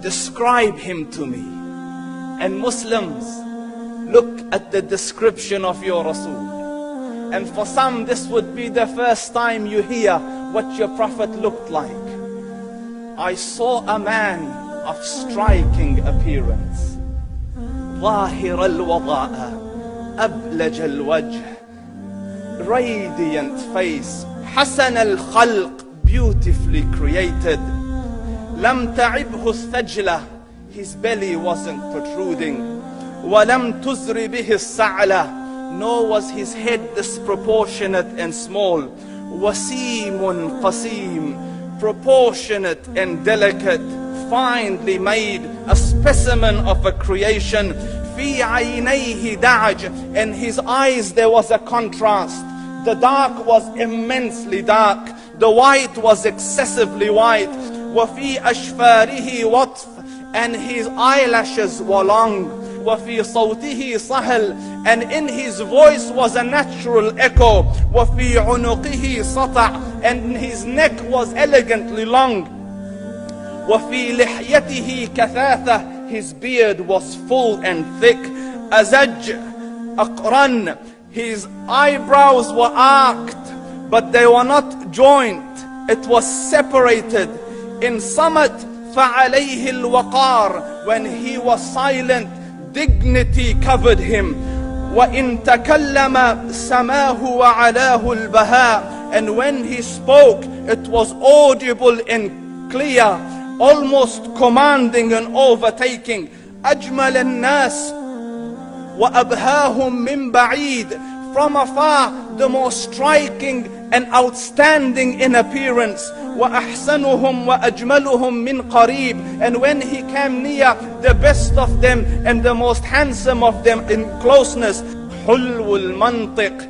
describe him to me. And Muslims, look at the description of your Rasul. And for some, this would be the first time you hear what your Prophet looked like. I saw a man of striking appearance. ظاهر الوضاء أبلج الوجه, radiant face, حسن الخلق, beautifully created. لم تعبه الثجلة, his belly wasn't protruding. ولم تزر به السعلة, nor was his head disproportionate and small. وسيم قسيم, proportionate and delicate, finely made, a specimen of a creation. في عينيه دعج, in his eyes there was a contrast. The dark was immensely dark, the white was excessively white. وفي أشفاره وطف, and his eyelashes were long. وفي صوته صهل, and in his voice was a natural echo. وفي عنقه سطع, and his neck was elegantly long. وفي لحيته كثاثة, his beard was full and thick. أزج أقرن, his eyebrows were arched, but they were not joint, it was separated. In summit فعليه الوقار, when he was silent, dignity covered him. وإن تكلم سماه وعلاه البهاء, and when he spoke it was audible and clear, almost commanding and overtaking. أجمل الناس وأبهاهم من بعيد, from afar the most striking and outstanding in appearance. وأحسنهم وأجملهم من قريب, and when he came near, the best of them and the most handsome of them in closeness. حلو المنطق,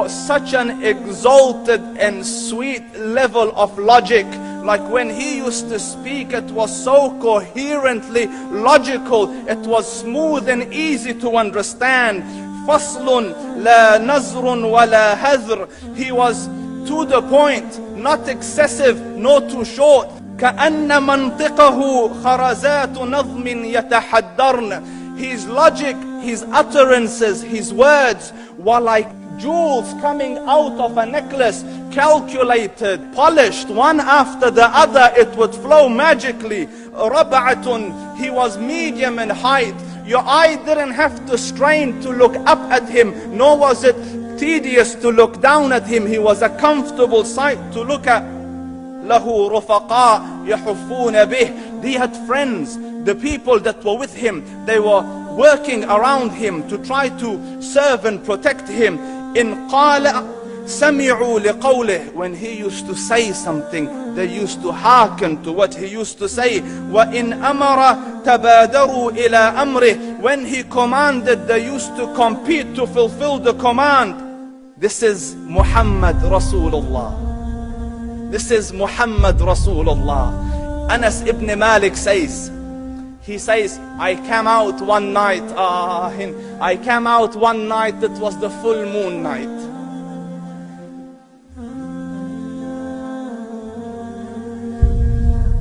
such an exalted and sweet level of logic. Like when he used to speak, it was so coherently logical, it was smooth and easy to understand. فصل لا نزر ولا هذر, he was to the point, not excessive nor too short. كأن منطقه خرزات نظم يتحدرن, his logic, his utterances, his words were like jewels coming out of a necklace, calculated, polished, one after the other, it would flow magically. ربعة, he was medium in height. Your eye didn't have to strain to look up at him, nor was it tedious to look down at him. He was a comfortable sight to look at. له رفقاء يحفون به, he had friends, the people that were with him, they were working around him to try to serve and protect him. إن قال سمعوا لقوله, when he used to say something, they used to hearken to what he used to say. وإن أمر تبادروا إلى أمره, when he commanded, they used to compete to fulfill the command. This is Muhammad Rasulullah. This is Muhammad Rasulullah. Anas ibn Malik says, he says, I came out one night, it was the full moon night.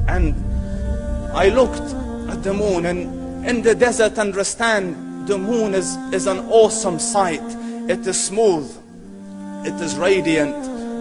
And I looked at the moon, and in the desert, understand, the moon is an awesome sight. It is smooth, it is radiant,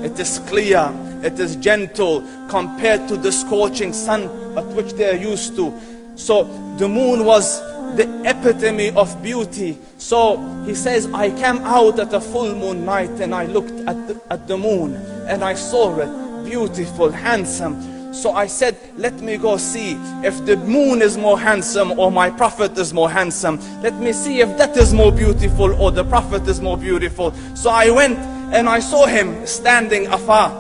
it is clear, it is gentle compared to the scorching sun at which they are used to. So the moon was the epitome of beauty. So he says, I came out at a full moon night and I looked at the moon and I saw it beautiful, handsome. So I said, let me go see if the moon is more handsome or my Prophet is more handsome. Let me see if that is more beautiful or the Prophet is more beautiful. So I went and I saw him standing afar.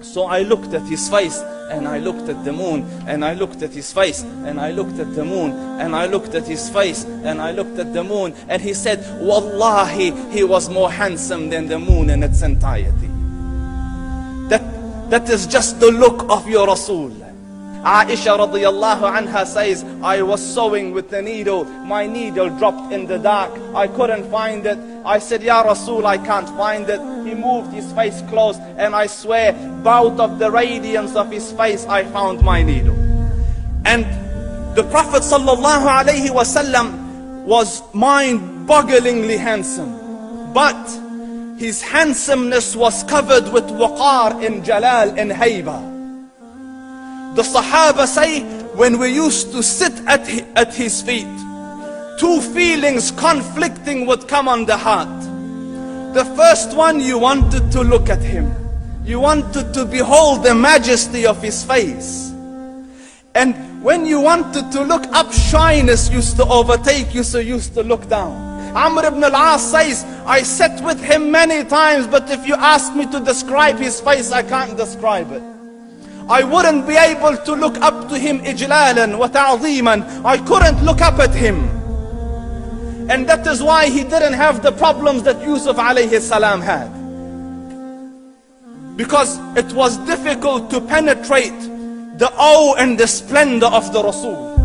So I looked at his face and I looked at the moon, and I looked at his face, and I looked at the moon, and I looked at his face, and I looked at the moon, and he said, Wallahi, he was more handsome than the moon in its entirety. That is just the look of your Rasul. Aisha radiyallahu anha says, I was sewing with the needle, my needle dropped in the dark, I couldn't find it. I said, Ya Rasul, I can't find it. He moved his face close, and I swear, out of the radiance of his face, I found my needle. And the Prophet sallallahu alaihi wasallam was mind-bogglingly handsome, but his handsomeness was covered with waqar and jalal and hayba. The Sahaba say, when we used to sit at his feet, two feelings conflicting would come on the heart. The first one, you wanted to look at him. You wanted to behold the majesty of his face. And when you wanted to look up, shyness used to overtake you, so you used to look down. Amr ibn al-As says, I sat with him many times, but if you ask me to describe his face, I can't describe it. I wouldn't be able to look up to him ijlalan wa ta'zeeman. I couldn't look up at him. And that is why he didn't have the problems that Yusuf alayhi salam had. Because it was difficult to penetrate the awe and the splendor of the Rasul.